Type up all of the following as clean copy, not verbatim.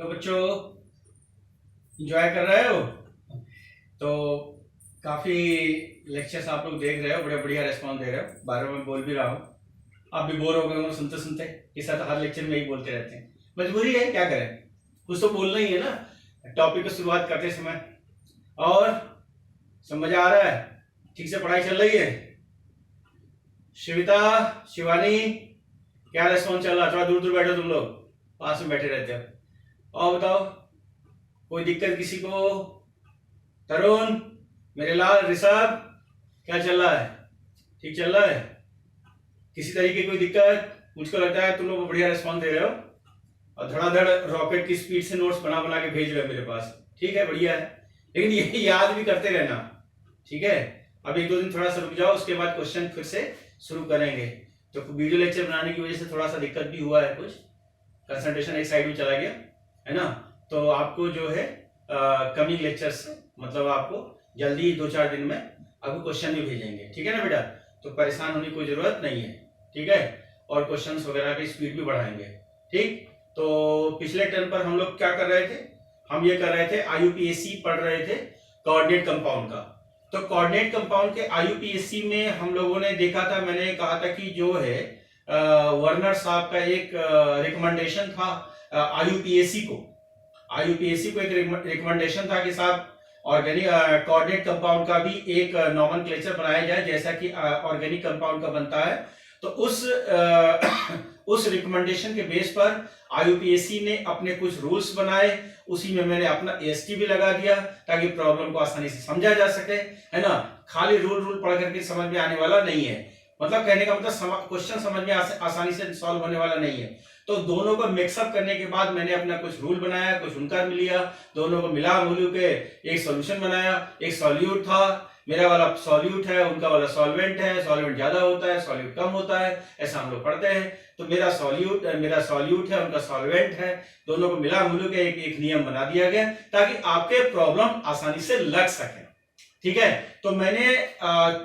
Hello बच्चों, enjoy कर रहे हो? तो काफ़ी लेक्चर्स आप लोग देख रहे हो, बड़े बढ़िया रेस्पॉन्स दे रहे हो। बार बार मैं बोल भी रहा हूँ, आप भी बोर हो गए होंगे सुनते सुनते। इस साथ हर लेक्चर में यही बोलते रहते हैं, मजबूरी है, क्या करें, कुछ तो बोलना ही है ना टॉपिक की शुरुआत करते समय। और समझ आ रहा है? ठीक से पढ़ाई चल रही है? शिविता, शिवानी, क्या रेस्पॉन्स चल रहा है? थोड़ा दूर दूर बैठो, तुम लोग पास में बैठे रहते हो। और बताओ, कोई दिक्कत किसी को? तरुण, मेरे लाल, ऋषभ, क्या चल रहा है? ठीक चल रहा है? किसी तरीके की कोई दिक्कत? मुझको लगता है तुम लोग बढ़िया रिस्पॉन्स दे रहे हो और धड़ाधड़ रॉकेट की स्पीड से नोट्स बना बना के भेज रहे हो मेरे पास। ठीक है, बढ़िया है, लेकिन ये याद भी करते रहना, ठीक है? अब एक दो दिन थोड़ा सा रुक जाओ, उसके बाद क्वेश्चन फिर से शुरू करेंगे। तो वीडियो लेक्चर बनाने की वजह से थोड़ा सा दिक्कत भी हुआ है, कुछ कंसंट्रेशन एक साइड में चला गया है ना। तो आपको जो है कमिंग लेक्चर्स मतलब आपको जल्दी 2-4 दिन में आपको क्वेश्चन भी भेजेंगे, ठीक है ना बेटा? तो परेशान होने की कोई जरूरत नहीं है, ठीक है? और क्वेश्चंस वगैरह की स्पीड भी बढ़ाएंगे, ठीक? तो पिछले टर्म पर हम लोग क्या कर रहे थे? हम ये कर रहे थे, आईयूपीएससी पढ़ रहे थे कोऑर्डिनेट कंपाउंड का। तो कोऑर्डिनेट कंपाउंड के आईयूपीएससी में हम लोगों ने देखा था, मैंने कहा था कि जो है वर्नर साहब का एक रिकमेंडेशन था आईयूपीएससी को एक रिकमेंडेशन था कि साहब ऑर्गेनिक कोऑर्डिनेट कंपाउंड का भी एक नॉमेनक्लेचर बनाया जाए जैसा कि ऑर्गेनिक कंपाउंड का बनता है। तो उस रिकमेंडेशन के बेस पर आईयूपीएससी ने अपने कुछ रूल्स बनाए, उसी में मैंने अपना एएसटी भी लगा दिया ताकि प्रॉब्लम को आसानी से समझा जा सके, है ना? खाली रूल पढ़ करके समझ में आने वाला नहीं है, मतलब कहने का मतलब क्वेश्चन समझ में आसानी से सॉल्व होने वाला नहीं है। तो दोनों को मिक्सअप करने के बाद मैंने अपना कुछ रूल बनाया, कुछ उनका लिया, दोनों को मिला मिलू के एक सॉल्यूशन बनाया। एक सॉल्यूट था, मेरा वाला सॉल्यूट है, उनका वाला सॉल्वेंट है। सॉल्वेंट ज्यादा होता है, सॉल्यूट कम होता है, ऐसा हम लोग पढ़ते हैं। तो मेरा सॉल्यूट है, उनका सॉल्वेंट है, दोनों को मिला मिलू के एक नियम बना दिया गया ताकि आपके प्रॉब्लम आसानी से लग सके, ठीक है? तो मैंने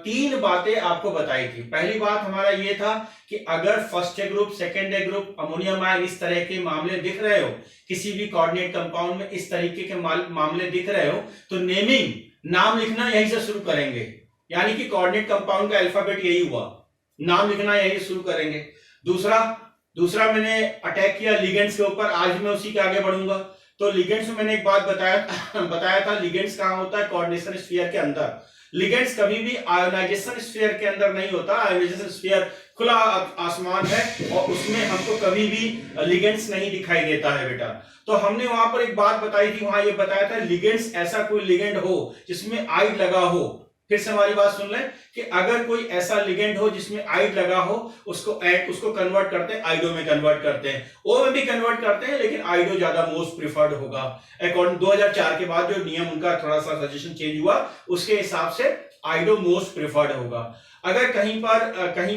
3 बातें आपको बताई थी। पहली बात हमारा ये था कि अगर first A group, second A group, ammonium ion इस तरह के मामले दिख रहे हो, किसी भी कोऑर्डिनेट कंपाउंड में इस तरीके के मामले दिख रहे हो, तो नेमिंग, नाम लिखना यहीं से शुरू करेंगे। यानी कि कोऑर्डिनेट कंपाउंड का अल्फाबेट यही हुआ, नाम लिखना यही शुरू करेंगे। दूसरा मैंने अटैक किया लिगेंड्स के ऊपर, आज मैं उसी के आगे बढ़ूंगा। तो लिगेंड्स में मैंने एक बात बताया था, लिगेंड्स कहां होता है? कोऑर्डिनेशन स्फीयर के अंदर। लिगेंड्स कभी भी आयोनाइजेशन स्फीयर के अंदर नहीं होता। आयोनाइजेशन स्फीयर खुला आसमान है और उसमें हमको कभी भी लिगेंड्स नहीं दिखाई देता है बेटा। तो हमने वहां पर एक बात बताई थी, वहां ये बताया था लिगेंड्स, ऐसा कोई लिगेंड हो जिसमें आइड लगा हो। फिर से हमारी बात सुन लें कि अगर कोई ऐसा लिगेंड हो जिसमें आइड लगा हो, उसको कन्वर्ट करते हैं, आइडो में कन्वर्ट करते हैं, ओ में भी कन्वर्ट करते हैं, लेकिन आइडो ज्यादा मोस्ट प्रिफर्ड होगा। अकॉर्डिंग 2004 के बाद जो नियम उनका थोड़ा सा सजेशन चेंज हुआ, उसके हिसाब से आइडो मोस्ट प्रिफर्ड होगा। अगर कहीं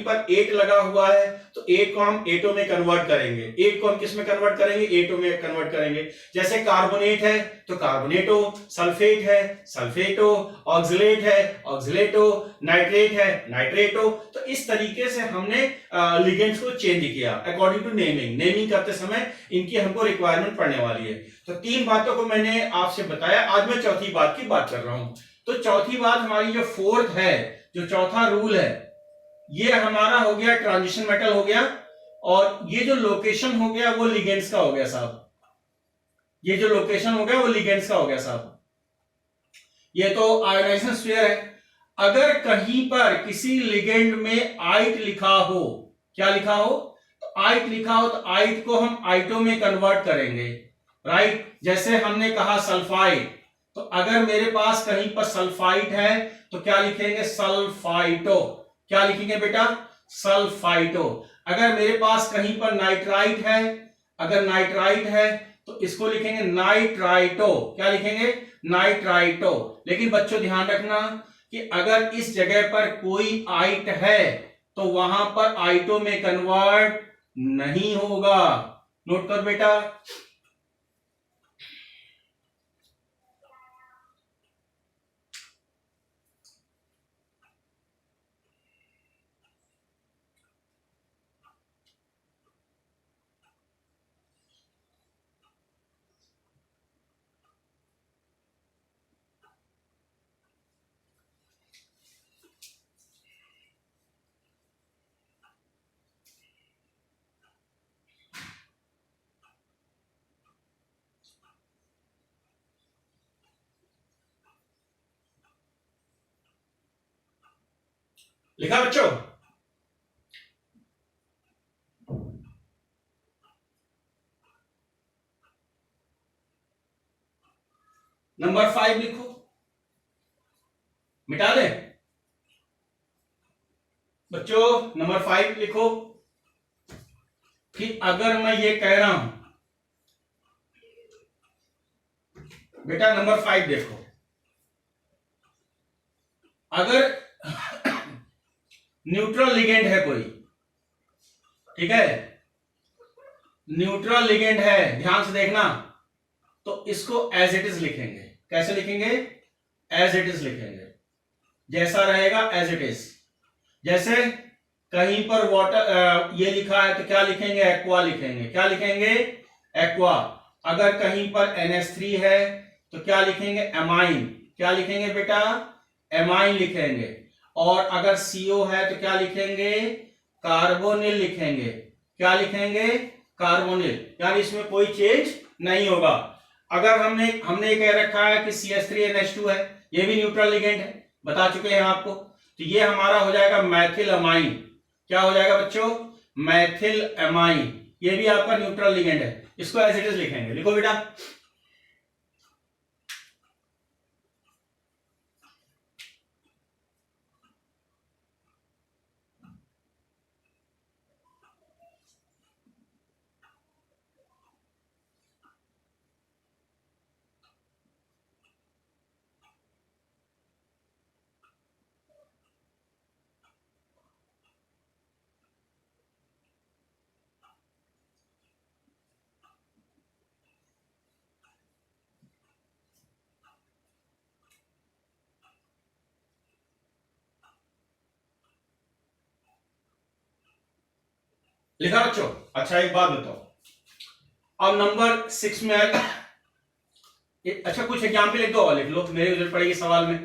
पर 8 लगा हुआ है तो 8 को हम एटो में कन्वर्ट करेंगे। 8 को हम किस में कन्वर्ट करेंगे? एटो में कन्वर्ट करेंगे। जैसे कार्बोनेट है तो कार्बोनेटो, सल्फेट है सल्फेटो, ऑक्सलेट है ऑक्सलेटो, नाइट्रेट है नाइट्रेटो। तो इस तरीके से हमने लिगेंड्स को चेंज किया अकॉर्डिंग टू नेमिंग करते समय इनकी हमको रिक्वायरमेंट पड़ने वाली है। तो 3 बातों को मैंने आपसे बताया, आज मैं चौथी बात की बात कर रहा हूं। तो चौथी बात हमारी जो फोर्थ है, जो चौथा रूल है, ये हमारा हो गया ट्रांजिशन मेटल हो गया, और ये जो लोकेशन हो गया वो लिगेंड्स का हो गया साहब। ये जो लोकेशन हो गया वो लिगेंड्स का हो गया साहब। ये तो आयोनाइजेशन स्फीयर है। अगर कहीं पर किसी लिगेंड में आइट लिखा हो, क्या लिखा हो? तो आइट लिखा हो, तो आइट को हम आइटो में कन्वर्ट करेंगे, राइट? जैसे हमने कहा सल्फाइड, तो अगर मेरे पास कहीं पर सल्फाइड है तो क्या लिखेंगे? सल्फाइटो। क्या लिखेंगे बेटा? सल्फाइटो। अगर मेरे पास कहीं पर नाइट्राइट है, अगर नाइट्राइट है तो इसको लिखेंगे नाइट्राइटो। क्या लिखेंगे? नाइट्राइटो। लेकिन बच्चों ध्यान रखना कि अगर इस जगह पर कोई आइट है तो वहां पर आइटो में कन्वर्ट नहीं होगा। नोट कर बेटा। लिखा बच्चों? नंबर 5 लिखो, मिटा दे बच्चों। नंबर 5 लिखो कि अगर मैं ये कह रहा हूं, बेटा नंबर 5 देखो, अगर न्यूट्रल लिगेंड है कोई, ठीक है, न्यूट्रल लिगेंड है, ध्यान से देखना, तो इसको एज इट इज लिखेंगे। कैसे लिखेंगे? एज इट इज लिखेंगे, जैसा रहेगा एज इट इज। जैसे कहीं पर वाटर ये लिखा है तो क्या लिखेंगे? एक्वा लिखेंगे। क्या लिखेंगे? एक्वा। अगर कहीं पर NH3 है तो क्या लिखेंगे? एमाइन। क्या लिखेंगे बेटा? एमाइन लिखेंगे। और अगर CO है तो क्या लिखेंगे? कार्बोनिल लिखेंगे। क्या लिखेंगे? कार्बोनिल। यानी इसमें कोई चेंज नहीं होगा। अगर हमने कह रखा है कि CH3NH2 है, ये भी न्यूट्रल लिगेंड है, बता चुके हैं आपको, तो ये हमारा हो जाएगा मैथिल अमाइन। क्या हो जाएगा बच्चों? मैथिल अमाइन। ये भी आपका न्यूट्रल लिगेंड है, इसको एज इट इज लिखेंगे। लिखो बेटा। लिखा बच्चों? अच्छा एक बात बताओ, अब नंबर 6 में अच्छा कुछ एग्जाम्पल लिख दो और लिख लो, मेरी जरूरत पड़ेगी सवाल में,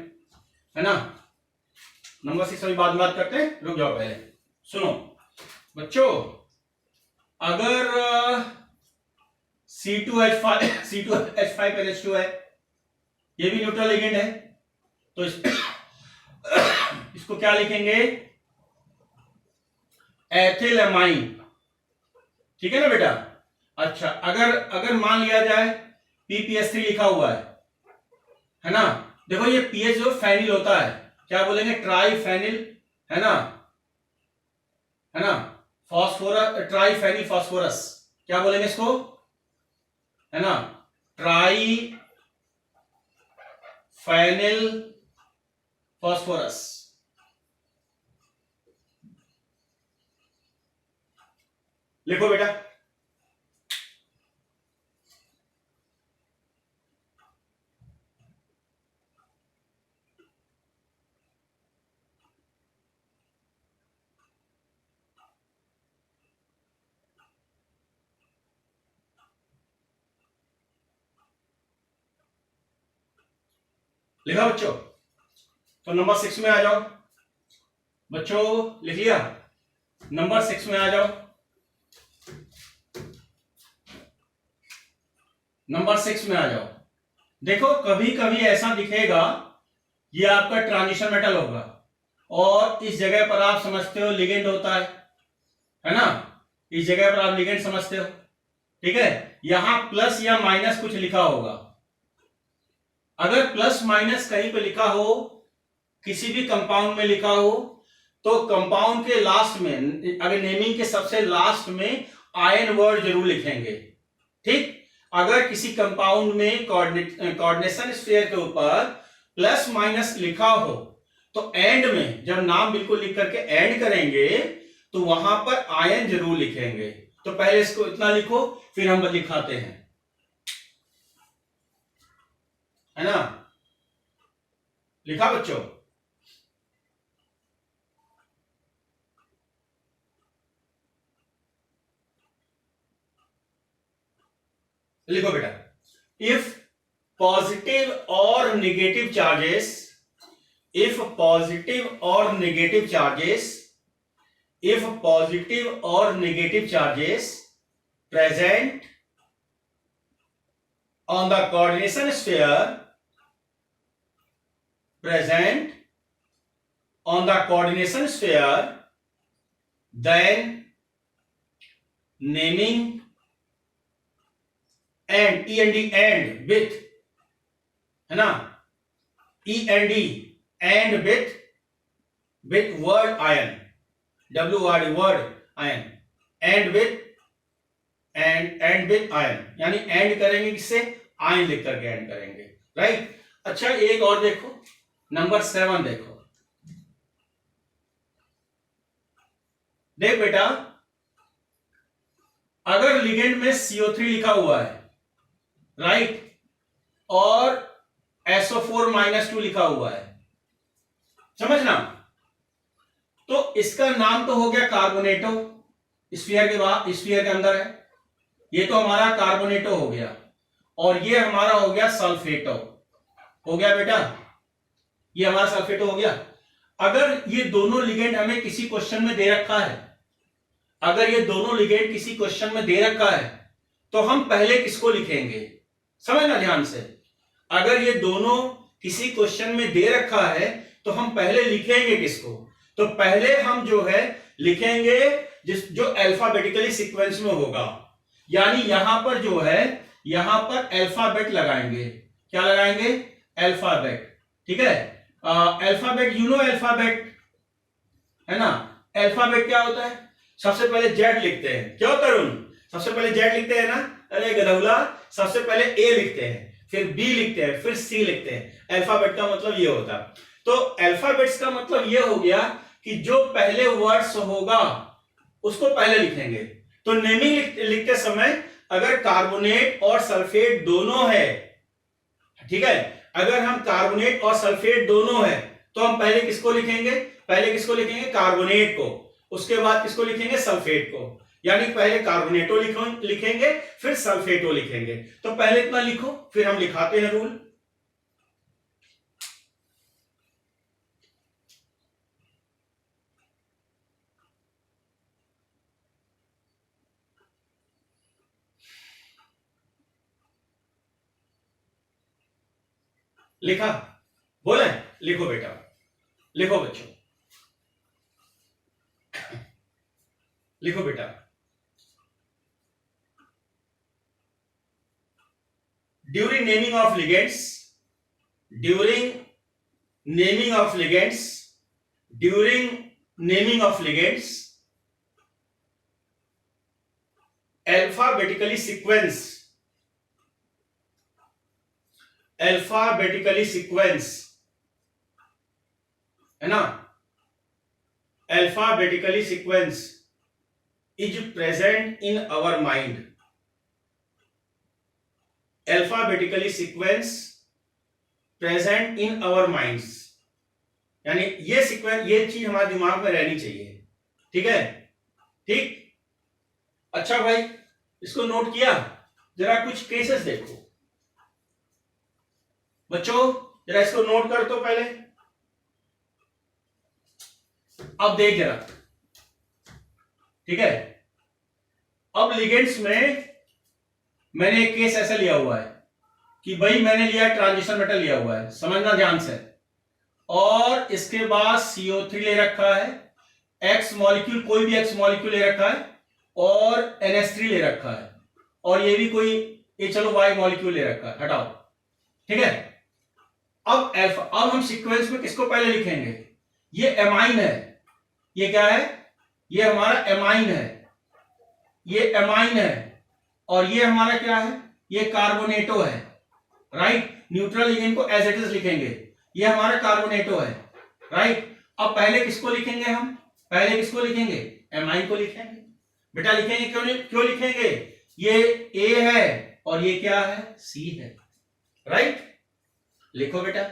है ना। नंबर 6 अभी बाद में बात करते हैं, रुक जाओ पहले सुनो बच्चों। अगर C2H5NH2 है, ये भी न्यूट्रल लिगेंड है, तो इसको क्या लिखेंगे? Ethyl amine. ठीक है ना बेटा। अच्छा अगर मान लिया जाए PPS3 लिखा हुआ है ना, देखो ये पीएच जो फेनिल होता है, क्या बोलेंगे? ट्राई फेनिल, है ना, है ना, फॉस्फोरस, ट्राई फेनिल फॉस्फोरस, क्या बोलेंगे इसको? है ना, ट्राई फेनिल फॉस्फोरस। लिखो बेटा। लिखा बच्चों? तो नंबर 6 में आ जाओ बच्चों, लिख लिया? नंबर 6 में आ जाओ। नंबर 6 में आ जाओ। देखो कभी कभी ऐसा दिखेगा, ये आपका ट्रांजिशन मेटल होगा और इस जगह पर आप समझते हो लिगेंड होता है ना, इस जगह पर आप लिगेंड समझते हो, ठीक है। यहां प्लस या माइनस कुछ लिखा होगा। अगर प्लस माइनस कहीं पे लिखा हो, किसी भी कंपाउंड में लिखा हो, तो कंपाउंड के लास्ट में, अगर नेमिंग के सबसे लास्ट में आयन वर्ड जरूर लिखेंगे, ठीक। अगर किसी कंपाउंड में कोऑर्डिनेशन स्फीयर के ऊपर प्लस माइनस लिखा हो, तो एंड में जब नाम बिल्कुल लिख करके एंड करेंगे तो वहां पर आयन जरूर लिखेंगे। तो पहले इसको इतना लिखो, फिर हम लिखाते हैं, है ना। लिखा बच्चों? लिखो बेटा। इफ पॉजिटिव और नेगेटिव चार्जेस, इफ पॉजिटिव और नेगेटिव चार्जेस, इफ पॉजिटिव और negative charges present on the coordination sphere, present on the coordination sphere, then naming and E and D and with, है ना, E and D and with word ion, WRD word ion, and with ion, यानी and करेंगे किससे, ion लिख करके and करेंगे, right. अच्छा एक और देखो, नंबर 7 देखो, देख बेटा, अगर लिगेंड में CO3 लिखा हुआ है, राइट, और SO4-2 लिखा हुआ है, समझना, तो इसका नाम तो हो गया कार्बोनेटो, स्फीयर के अंदर है, ये तो हमारा कार्बोनेटो हो गया, और ये हमारा हो गया सल्फेटो, हो गया बेटा, ये हमारा सल्फेटो हो गया। अगर ये दोनों लिगेंड हमें किसी क्वेश्चन में दे रखा है, अगर ये दोनों लिगेंड किसी क्वेश्चन में दे रखा है, तो हम पहले किसको लिखेंगे, समझना ध्यान से, अगर ये दोनों किसी क्वेश्चन में दे रखा है तो हम पहले लिखेंगे किसको, तो पहले हम जो है लिखेंगे जो अल्फाबेटिकली सीक्वेंस में होगा, यानी यहां पर जो है, यहां पर अल्फाबेट लगाएंगे, क्या लगाएंगे, अल्फाबेट, ठीक है, अल्फाबेट, यू नो अल्फाबेट, है ना, अल्फाबेट क्या होता है, सबसे पहले जेड लिखते हैं, क्यों तरुण, सबसे पहले जेड लिखते हैं ना, अरे गधौला, सबसे पहले ए लिखते हैं, फिर बी लिखते हैं, फिर सी लिखते हैं, अल्फाबेट का मतलब ये होता है। तो अल्फाबेट्स का मतलब ये हो गया कि जो पहले वर्ड्स होगा उसको पहले लिखेंगे। तो नेमिंग लिखते समय अगर कार्बोनेट और सल्फेट दोनों है, ठीक है, अगर हम कार्बोनेट और सल्फेट दोनों है तो हम पहले किसको लिखेंगे, पहले किसको लिखेंगे, कार्बोनेट को, उसके बाद किसको लिखेंगे, सल्फेट को, यानी पहले कार्बोनेटो लिखेंगे फिर सल्फेटो लिखेंगे। तो पहले इतना लिखो, फिर हम लिखाते हैं रूल। लिखा, बोले, लिखो बेटा, लिखो बच्चों, लिखो बेटा, during naming of ligands, during naming of ligands, during naming of ligands, alphabetically sequence, alphabetically sequence, है ना, alphabetically sequence is present in our mind, alphabetically sequence present in our minds, यानी ये सीक्वेंस, ये चीज हमारे दिमाग में रहनी चाहिए, ठीक है, ठीक। अच्छा भाई, इसको नोट किया, जरा कुछ केसेस देखो बच्चों, जरा इसको नोट कर तो पहले, अब देख जरा, ठीक है, अब लिगेंड्स में मैंने एक केस ऐसा लिया हुआ है कि भाई मैंने लिया ट्रांजिशन मेटल लिया हुआ है, समझना ध्यान से, और इसके बाद CO3 ले रखा है, X मॉलिक्यूल, कोई भी X मॉलिक्यूल ले रखा है, और NH3 ले रखा है, और ये भी कोई, ये चलो Y मॉलिक्यूल ले रखा है, हटाओ, ठीक है। अब हम सीक्वेंस में किसको पहले लिखेंगे, ये एमाइन है, ये क्या है, ये हमारा एमाइन है, ये एमाइन है, और ये हमारा क्या है, ये कार्बोनेटो है, राइट, न्यूट्रल लिगेंड को एज इट इज लिखेंगे, ये हमारा कार्बोनेटो है, राइट। अब पहले किसको लिखेंगे हम, पहले किसको लिखेंगे, एमाइन को लिखेंगे, बेटा लिखेंगे, क्यों लिखेंगे, ये ए है और ये क्या है, सी है, राइट, लिखो बेटा।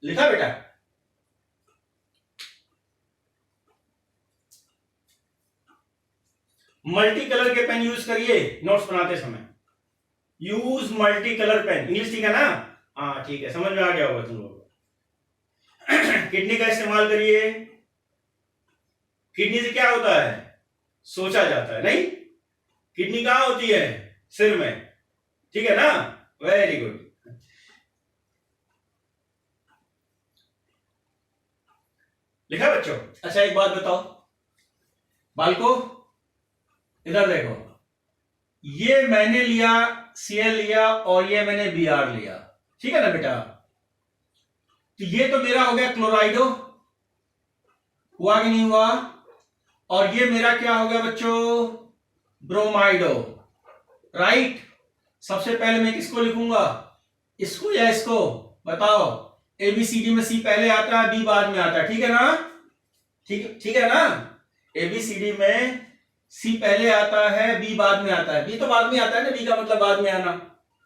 लिखा बेटा, मल्टी कलर के पेन यूज करिए नोट्स बनाते समय, use multi colour pen, English ठीक है ना, हाँ ठीक है, समझ में आ गया होगा तुम लोग। किडनी का इस्तेमाल करिए। किडनी से क्या होता है, सोचा जाता है, नहीं? किडनी कहाँ होती है, सिर में, ठीक है ना? Very good. लिखा बच्चों? अच्छा एक बात बताओ बालको, इधर देखो, ये मैंने लिया Cl लिया और ये मैंने Br लिया, ठीक है ना बेटा? तो ये तो मेरा हो गया क्लोराइडो, हुआ कि नहीं हुआ? और ये मेरा क्या हो गया बच्चों, ब्रोमाइडो, राइट? सबसे पहले मैं किसको लिखूंगा, इसको या इसको? बताओ। एबीसीडी में सी पहले आता है, बी बाद में आता है, ठीक है ना? ठीक है ना? एबीसीडी में सी पहले आता है, बी बाद में आता है। बी तो बाद में आता है ना, बी का मतलब बाद में आना,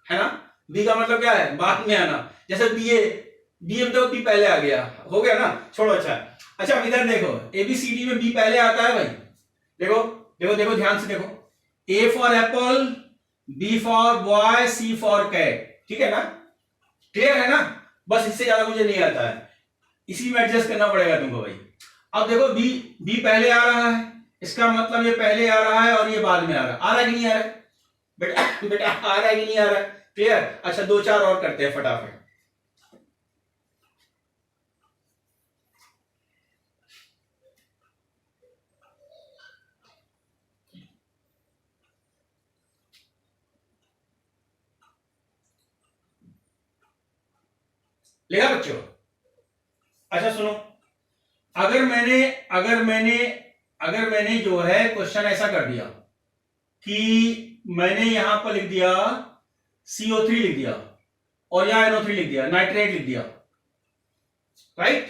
है ना? बी का मतलब क्या है, बाद में आना। जैसे बी में तो बी पहले आ गया, हो गया ना? छोड़ो। अच्छा इधर देखो, एबीसीडी में बी पहले आता है भाई। देखो देखो देखो, ध्यान से देखो, A for apple, B for boy, C for cat, ठीक है ना? क्लियर है ना? बस इससे ज्यादा मुझे नहीं आता है, इसी में एडजस्ट करना पड़ेगा तुमको भाई। अब देखो बी पहले आ रहा है, इसका मतलब ये पहले आ रहा है और ये बाद में आ रहा है। आ रहा है कि नहीं आ रहा है बेटा? बेटा आ रहा है कि नहीं आ रहा है? क्लियर? अच्छा दो चार और करते हैं फटाफट। लिखा बच्चों? अच्छा सुनो, अगर मैंने जो है क्वेश्चन ऐसा कर दिया कि मैंने यहां पर लिख दिया CO3 लिख दिया और यहां NO3 लिख दिया, नाइट्रेट लिख दिया, राइट?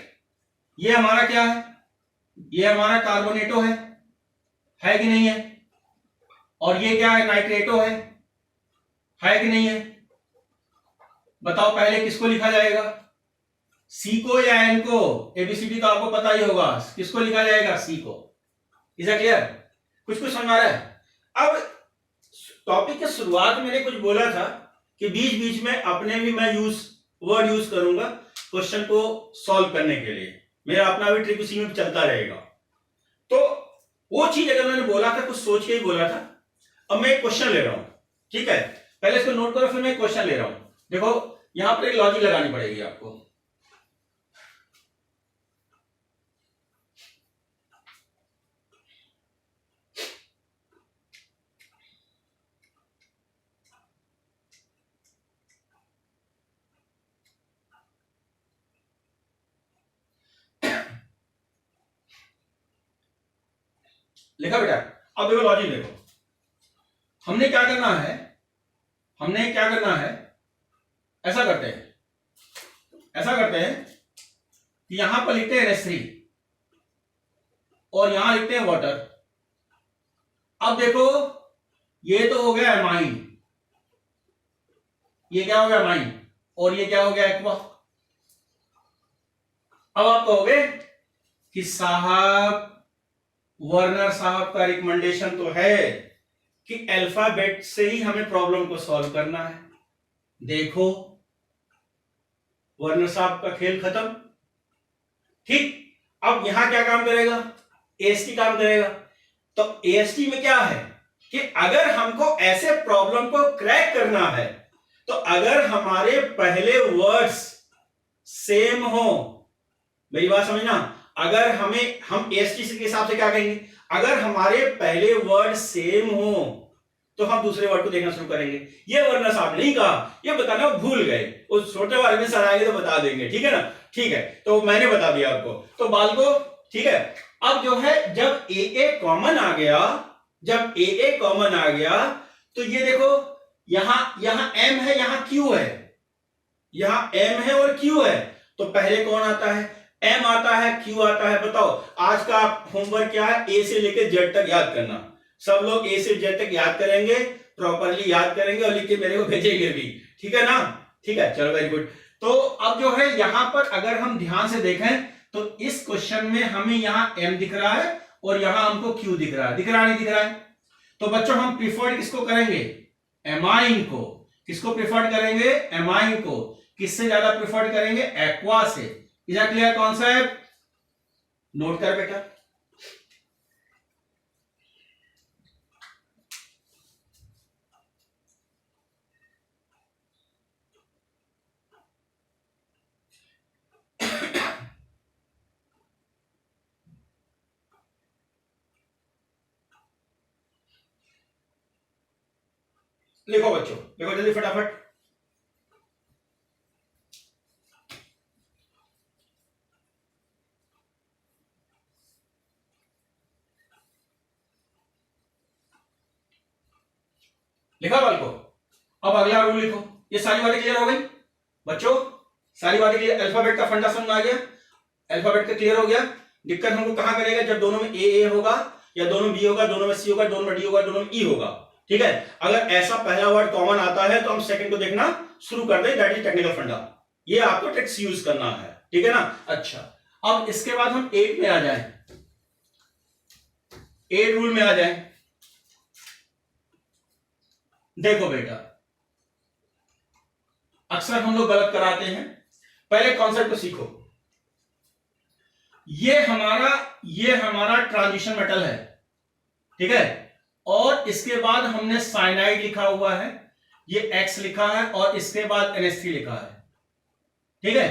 ये हमारा क्या है, ये हमारा कार्बोनेटो है कि नहीं है? और ये क्या है, नाइट्रेटो है कि नहीं है? बताओ पहले किसको लिखा जाएगा, सी को या एन को? एबीसीडी तो आपको पता ही होगा, किसको लिखा जाएगा, सी को। Is it clear? कुछ समझ आ रहा है? अब टॉपिक के शुरुआत में मैंने कुछ बोला था कि बीच बीच में अपने भी मैं वर्ड यूज करूंगा क्वेश्चन को सॉल्व करने के लिए, मेरा अपना भी ट्रिक उसी में चलता रहेगा। तो वो चीज अगर मैंने बोला था, कुछ सोच के ही बोला था। अब मैं एक क्वेश्चन ले रहा हूं, ठीक है? पहले इसको नोट करो, फिर मैं एक क्वेश्चन ले रहा हूं। देखो यहां पर एक लॉजिक लगानी पड़ेगी आपको। लिखा बेटा? अब देखो लॉजिक देखो, हमने क्या करना है, ऐसा करते हैं कि यहां पर लिखते हैं NH3 और यहां लिखते हैं वाटर। अब देखो ये तो हो गया एमाइन, ये क्या हो गया एमाइन, और ये क्या हो गया एक्वा। अब आप कहोगे कि साहब वर्नर साहब का रिकमेंडेशन तो है कि अल्फाबेट से ही हमें प्रॉब्लम को सॉल्व करना है। देखो वर्नर साहब का खेल खत्म, ठीक? अब यहां क्या काम करेगा, AST काम करेगा। तो AST में क्या है कि अगर हमको ऐसे प्रॉब्लम को क्रैक करना है तो अगर हमारे पहले वर्ड्स सेम हो, मेरी बात समझना, अगर हम AST के हिसाब से क्या कहेंगे, अगर हमारे पहले वर्ड सेम हो तो हम दूसरे वर्ड को देखना शुरू करेंगे। ये वर्नर साहब नहीं कहा, ये बताना भूल गए, उस छोटे वाले में सर आएंगे तो बता देंगे, ठीक है ना? ठीक है, तो मैंने बता दिया आपको। तो बालको ठीक है, अब जो है जब AA कॉमन आ गया, तो ये देखो यहां M है, यहां Q है, यहां M है और Q है, तो पहले कौन आता है, M आता है, Q आता है। बताओ आज का होमवर्क क्या है, A से लेकर Z तक याद करना। सब लोग A से Z तक याद करेंगे, प्रॉपरली याद करेंगे और लिख के मेरे को भेजेंगे भी, ठीक है ना? ठीक है, चलो वेरी गुड। तो अब जो है यहां पर अगर हम ध्यान से देखें तो इस क्वेश्चन में हमें यहां M दिख रहा है और यहां हमको Q दिख रहा है, नहीं दिख रहा है? तो बच्चों हम प्रिफर्ड किसको करेंगे, एमाइन को। किसको प्रिफर्ड करेंगे, एमाइन को, किससे ज्यादा प्रिफर्ड करेंगे? एक्वा से। Is that clear concept? Note कर बेटा। लिखो बच्चों, लिखो जल्दी फटाफट। लिखा बाल को? अब अगला रूल लिखो। ये सारी बातें क्लियर हो गई बच्चों? सारी बातें क्लियर? अल्फाबेट का फंडा समझ आ गया? अल्फाबेट का क्लियर हो गया? दिक्कत हमको कहां करेगा? जब दोनों में ए होगा, या दोनों बी होगा, दोनों में सी होगा, दोनों में डी होगा, दोनों में ई होगा। ठीक है? अगर ऐसा पहला वर्ड कॉमन आता है तो हम सेकंड को देखना शुरू कर दें। दैट इज टेक्निकल फंडा। ये आपको ट्रिक्स यूज करना है। ठीक है ना? अच्छा, अब इसके बाद हम 8 में आ जाए। 8 रूल में आ जाए। देखो बेटा, अक्सर हम लोग गलत कराते हैं। पहले कॉन्सेप्ट को सीखो। ये हमारा ट्रांजिशन मेटल है। ठीक है? और इसके बाद हमने साइनाइड लिखा हुआ है, ये X लिखा है, और इसके बाद NH3 लिखा है। ठीक है?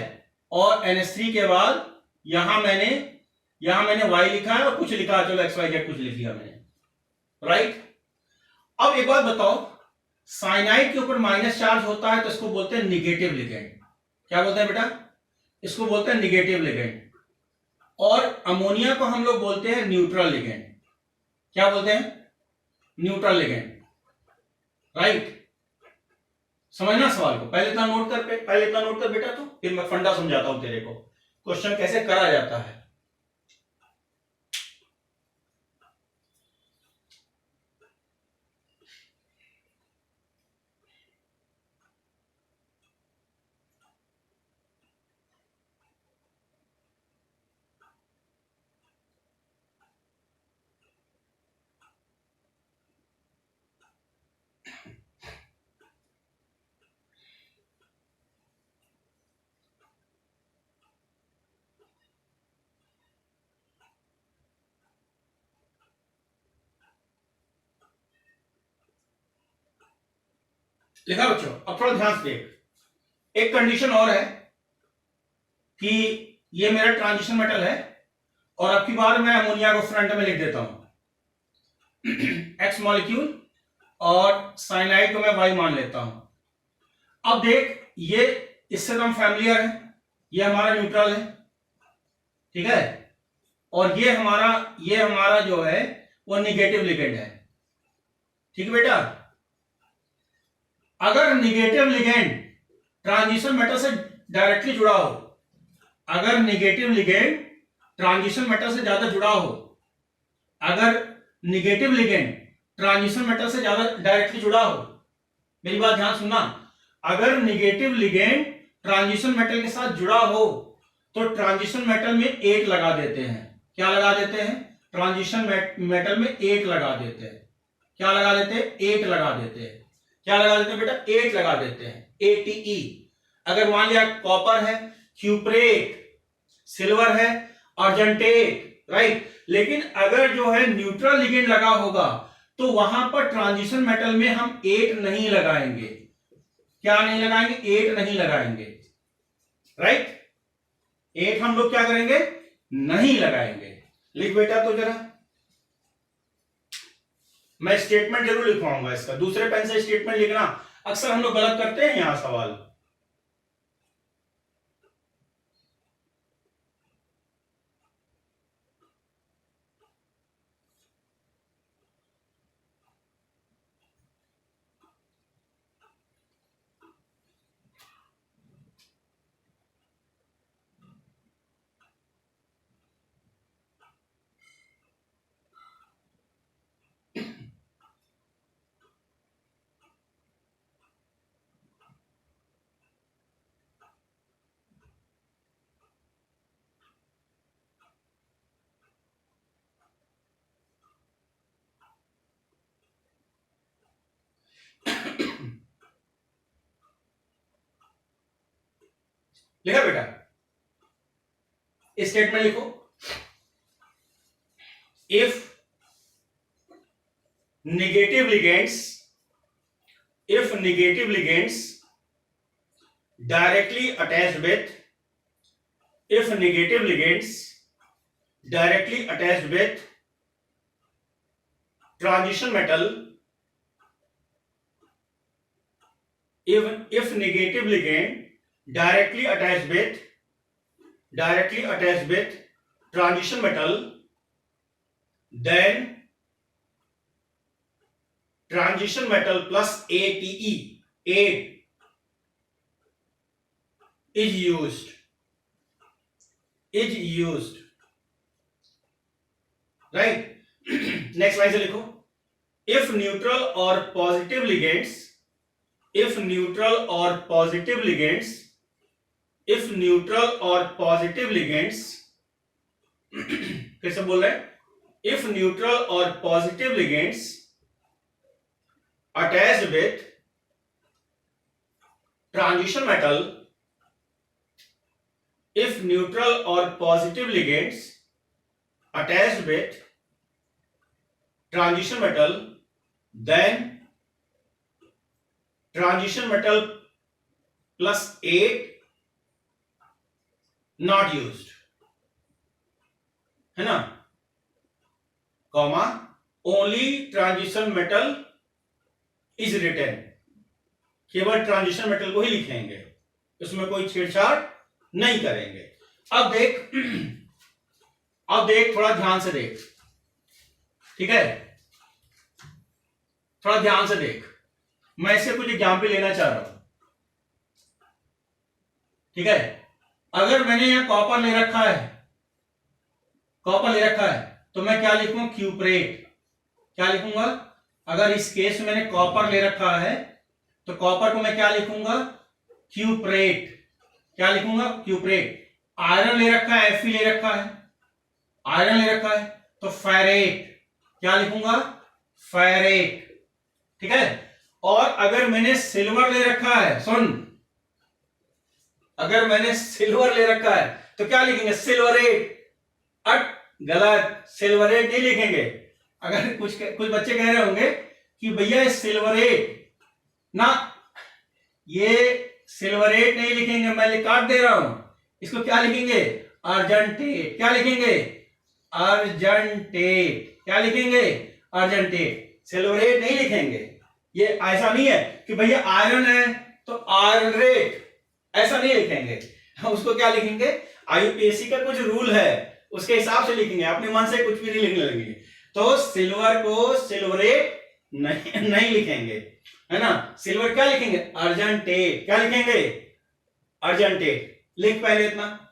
और NH3 के बाद यहां मैंने Y लिखा है, और कुछ लिखा है, चलो XYZ कुछ लिख लिया मैंने। राइट? अब एक बात बताओ, साइनाइड के ऊपर माइनस चार्ज होता है तो इसको बोलते हैं निगेटिव लिगेंड। क्या बोलते हैं बेटा? इसको बोलते हैं निगेटिव लिगेंड। और अमोनिया को हम लोग बोलते हैं न्यूट्रल लिगेंड। क्या बोलते हैं? Neutral ligand. राइट? समझना सवाल को? पहले इतना नोट कर बेटा, तो फिर मैं फंडा समझाता हूं तेरे को, क्वेश्चन कैसे करा जाता है। लिखा बच्चों? अब थोड़ा ध्यान से देख। एक कंडीशन और है कि ये मेरा ट्रांजिशन मेटल है, और अब की बार मैं अमोनिया को फ्रंट में लिख देता हूं एक्स मॉलिक्यूल, और साइनाइड को मैं वाई मान लेता हूं। अब देख, ये इससे तो हम फैमिलियर है, ये हमारा न्यूट्रल है। ठीक है? और ये हमारा जो है वो निगेटिव लिगेंड है। ठीक है बेटा? अगर निगेटिव लिगेंड ट्रांजिशन मेटल से डायरेक्टली जुड़ा हो, अगर निगेटिव लिगेंड ट्रांजिशन मेटल से ज्यादा जुड़ा हो, अगर निगेटिव लिगेंड ट्रांजिशन मेटल से ज्यादा डायरेक्टली जुड़ा हो, मेरी बात ध्यान सुनना, अगर निगेटिव लिगेंड ट्रांजिशन मेटल के साथ जुड़ा हो तो ट्रांजिशन मेटल में 8 लगा देते हैं। क्या लगा देते हैं? ट्रांजिशन मेटल में 8 लगा देते हैं। क्या लगा देते हैं? 8 लगा देते हैं। क्या लगा देते हैं बेटा? 8 लगा देते हैं। ATE। अगर मान लिया कॉपर है, क्यूप्रेट, सिल्वर है, अर्जेंटेट। राइट? लेकिन अगर जो है न्यूट्रल लिगेंड लगा होगा तो वहां पर ट्रांजिशन मेटल में हम 8 नहीं लगाएंगे। क्या नहीं लगाएंगे? 8 नहीं लगाएंगे। राइट? 8 हम लोग क्या करेंगे? नहीं लगाएंगे। लिख बेटा तो जरा, मैं स्टेटमेंट जरूर लिखवाऊंगा इसका। दूसरे पेन से स्टेटमेंट लिखना अक्सर हम लोग गलत करते हैं यहां सवाल। लिखा बेटा? स्टेटमेंट लिखो, if negative ligands directly attached with transition metal, if negative ligand directly attached with transition metal, then transition metal plus ATE, aid, is used. Right? Next line से लिखो, if neutral or positive ligands फिर से बोल रहे हैं, if neutral or positive ligands attached with transition metal, then transition metal plus 8 not used, है ना, comma only transition metal is written, केवल ट्रांजिशन मेटल को ही लिखेंगे, उसमें कोई छेड़छाड़ नहीं करेंगे। अब देख थोड़ा ध्यान से देख, ठीक है, थोड़ा ध्यान से देख, मैं इससे कुछ एग्जाम्पल लेना चाह रहा हूं, ठीक है। अगर मैंने यहां कॉपर ले रखा है तो मैं क्या लिखूंगा, क्यूप्रेट, क्या लिखूंगा, अगर इस केस में मैंने कॉपर ले रखा है तो कॉपर को मैं क्या लिखूंगा, क्यूप्रेट, क्या लिखूंगा, क्यूप्रेट। आयरन ले रखा है, Fe ले रखा है, तो फेरेट, क्या लिखूंगा, फेरेट, ठीक है। और अगर मैंने सिल्वर ले रखा है, सुन, अगर मैंने सिल्वर ले रखा है तो क्या लिखेंगे, सिल्वरेट। गलत, सिल्वरेट नहीं लिखेंगे। अगर कुछ बच्चे कह रहे होंगे कि भैया सिल्वरेट ना, ये सिल्वरेट नहीं लिखेंगे, मैं काट दे रहा हूं, इसको क्या लिखेंगे, अर्जेंटेट, क्या लिखेंगे, अर्जेंटेट, क्या लिखेंगे, अर्जेंटेट, सिल्वरेट नहीं लिखेंगे। ये ऐसा नहीं है कि भैया आयरन है तो आयरन रेट, ऐसा नहीं लिखेंगे, उसको क्या लिखेंगे, आईयूपीएससी का कुछ रूल है उसके हिसाब से लिखेंगे, अपने मन से कुछ भी नहीं लिखने लगेंगे। तो सिल्वर को सिल्वरेट नहीं लिखेंगे, है ना, सिल्वर क्या लिखेंगे, अर्जेंटेट, क्या लिखेंगे, अर्जेंटेट। लिख पहले इतना,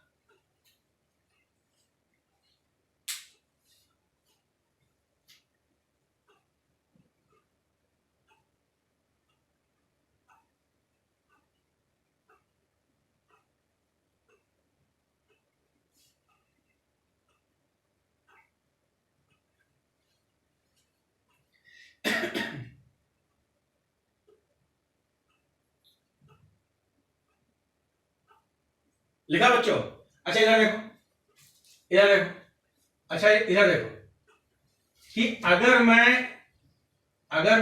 लिखा बच्चों? अच्छा इधर देखो, अच्छा इधर देखो कि अगर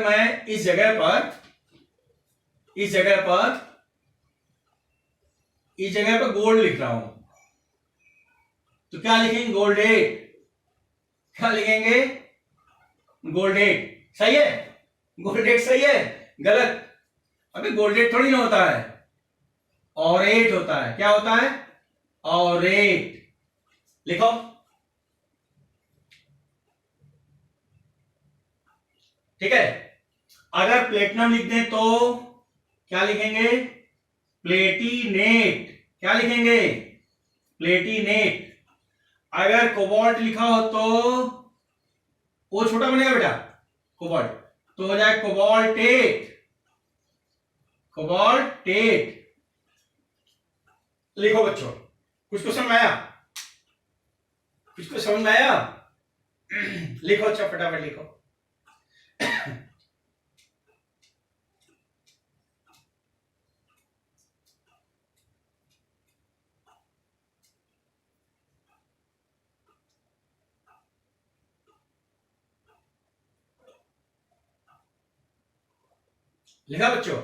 मैं इस जगह पर गोल्ड लिख रहा हूं तो क्या लिखेंगे, गोल्डेट, क्या लिखेंगे, गोल्डेट। सही है, गोल्डेट सही है, गलत, अबे गोल्डेट थोड़ी ना होता है, ऑरेट होता है, क्या होता है, ऑरेट। लिखो, ठीक है। अगर प्लेटिनम लिख दें तो क्या लिखेंगे, प्लेटिनेट, क्या लिखेंगे, प्लेटिनेट। अगर कोबाल्ट लिखा हो तो वो छोटा बनेगा बेटा, कोबाल्ट, तो हो जाए कोबाल्टेट, कोबाल्टेट। लिखो बच्चों, कुछ को समझ आया, लिखो, अच्छा फटाफट लिखो। लिखा बच्चों?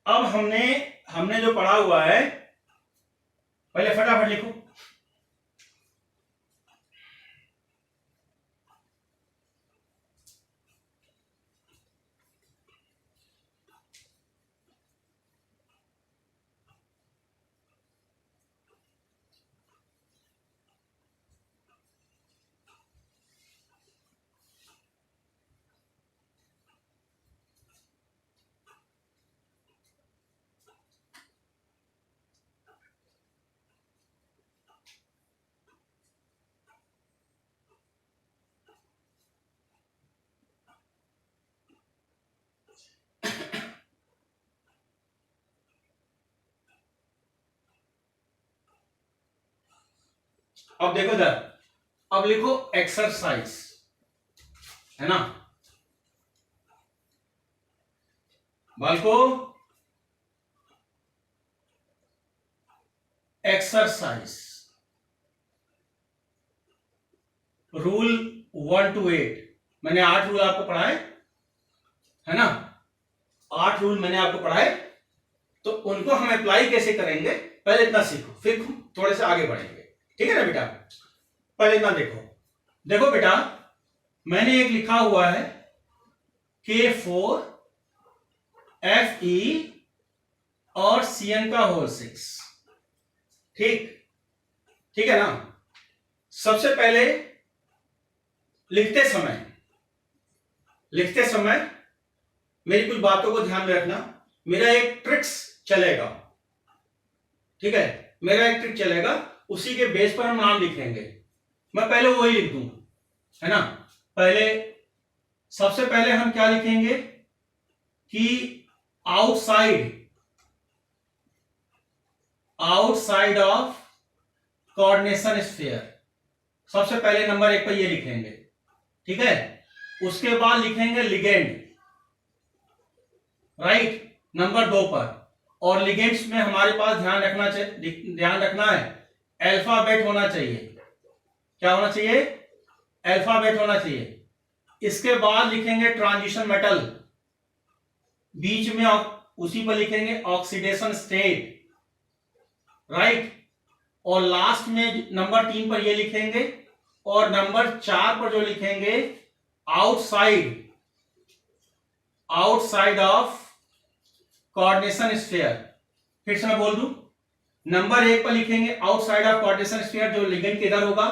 अब हमने हमने जो पढ़ा हुआ है पहले फटाफट लिखो। अब देखो इधर, अब लिखो एक्सरसाइज, है ना बालको? एक्सरसाइज रूल 1 to 8, मैंने 8 रूल आपको पढ़ाए, है ना? 8 रूल मैंने आपको पढ़ाए, तो उनको हम अप्लाई कैसे करेंगे पहले इतना सीखो, फिर थोड़े से आगे बढ़ेंगे, ठीक है ना बेटा? पहले इतना देखो। देखो बेटा, मैंने एक लिखा हुआ है K4 Fe और Cn का होल 6, ठीक ठीक है ना? सबसे पहले लिखते समय मेरी कुछ बातों को ध्यान में रखना। मेरा एक ट्रिक्स चलेगा, ठीक है? मेरा एक ट्रिक चलेगा, उसी के बेस पर हम नाम लिखेंगे। मैं पहले वही लिख दूं, है ना? सबसे पहले हम क्या लिखेंगे कि आउटसाइड ऑफ कोऑर्डिनेशन स्फीयर, सबसे पहले नंबर 1 पर ये लिखेंगे, ठीक है? उसके बाद लिखेंगे लिगेंड, राइट, नंबर 2 पर। और लिगेंड्स में हमारे पास ध्यान रखना है अल्फाबेट होना चाहिए। क्या होना चाहिए? अल्फाबेट होना चाहिए। इसके बाद लिखेंगे ट्रांजिशन मेटल, बीच में उसी पर लिखेंगे ऑक्सीडेशन स्टेट, राइट। और लास्ट में नंबर 3 पर ये लिखेंगे, और नंबर 4 पर जो लिखेंगे आउटसाइड ऑफ कोऑर्डिनेशन स्फीयर। फिर से मैं बोल दूं, नंबर 1 पर लिखेंगे आउटसाइड ऑफ कोऑर्डिनेशन स्फीयर, जो लिगेंड के इधर होगा,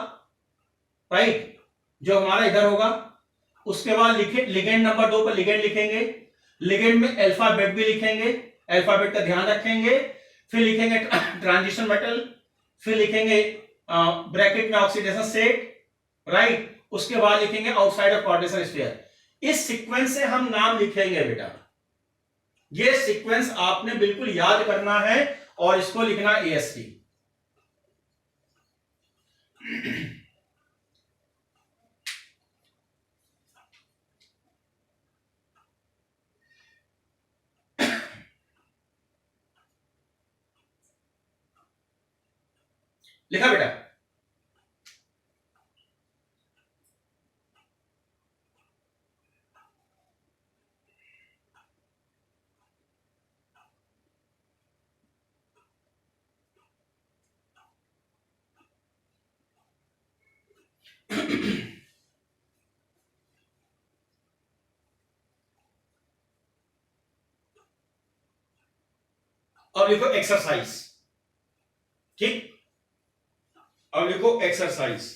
राइट, जो हमारा इधर होगा। उसके बाद लिगेंड नंबर 2 पर लिगेंड लिखेंगे, लिगेंड में अल्फाबेट भी लिखेंगे, अल्फाबेट का ध्यान रखेंगे। फिर लिखेंगे ट्रांजिशन मेटल, फिर लिखेंगे ब्रैकेट में ऑक्सीडेशन स्टेट, राइट। उसके बाद लिखेंगे आउटसाइड ऑफ कोऑर्डिनेशन स्फीयर। इस सीक्वेंस से हम नाम लिखेंगे बेटा। ये सीक्वेंस आपने बिल्कुल याद करना है और इसको लिखना AST। लिखा बेटा? अब लिखो एक्सरसाइज, ठीक। अब लिखो एक्सरसाइज।